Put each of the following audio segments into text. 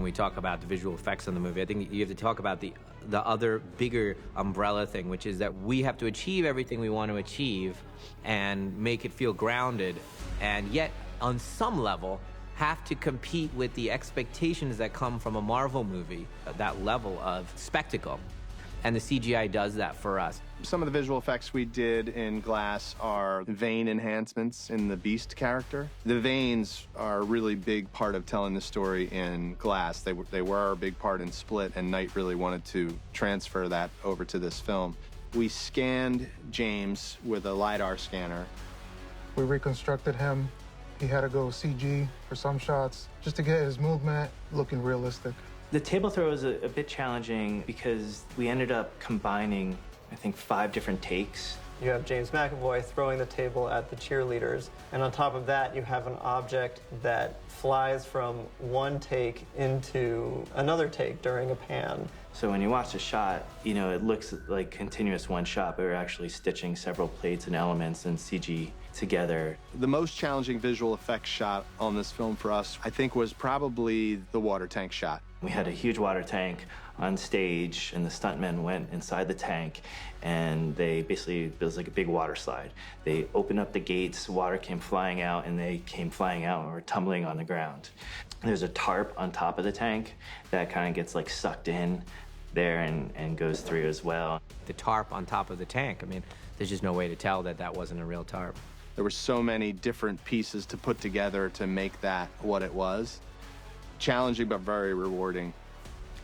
when we talk about the visual effects in the movie. I think you have to talk about the other bigger umbrella thing, which is that we have to achieve everything we want to achieve and make it feel grounded, and yet on some level have to compete with the expectations that come from a Marvel movie, that level of spectacle. And the CGI does that for us. Some of the visual effects we did in Glass are vein enhancements in the Beast character. The veins are a really big part of telling the story in Glass. They were a big part in Split, and Knight really wanted to transfer that over to this film. We scanned James with a LiDAR scanner. We reconstructed him. He had to go CG for some shots just to get his movement looking realistic. The table throw was a bit challenging because we ended up combining, I think, 5 different takes. You have James McAvoy throwing the table at the cheerleaders, and on top of that, you have an object that flies from one take into another take during a pan. So when you watch the shot, you know, it looks like continuous one shot, but we're actually stitching several plates and elements and CG together. The most challenging visual effects shot on this film for us, I think, was probably the water tank shot. We had a huge water tank on stage, and the stuntmen went inside the tank, and it was like a big water slide. They opened up the gates, water came flying out, and they came flying out and were tumbling on the ground. There's a tarp on top of the tank that kind of gets like sucked in there and goes through as well. The tarp on top of the tank, I mean, there's just no way to tell that that wasn't a real tarp. There were so many different pieces to put together to make that what it was. Challenging, but very rewarding.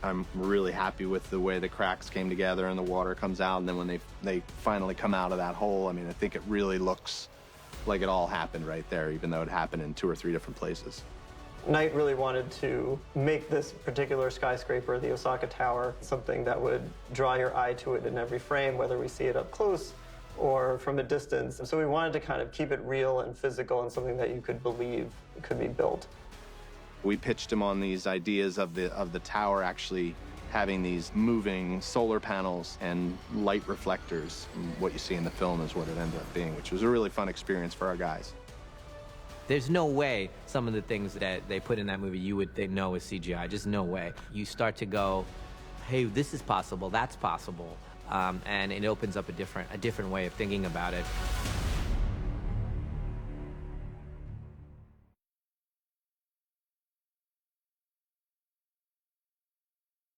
I'm really happy with the way the cracks came together and the water comes out, and then when they finally come out of that hole, I mean, I think it really looks like it all happened right there, even though it happened in 2 or 3 different places. Knight really wanted to make this particular skyscraper, the Osaka Tower, something that would draw your eye to it in every frame, whether we see it up close or from a distance. And so we wanted to kind of keep it real and physical and something that you could believe could be built. We pitched him on these ideas of the tower actually having these moving solar panels and light reflectors. And what you see in the film is what it ended up being, which was a really fun experience for our guys. There's no way some of the things that they put in that movie you would think no is CGI. Just no way. You start to go, hey, this is possible, that's possible. And it opens up a different way of thinking about it.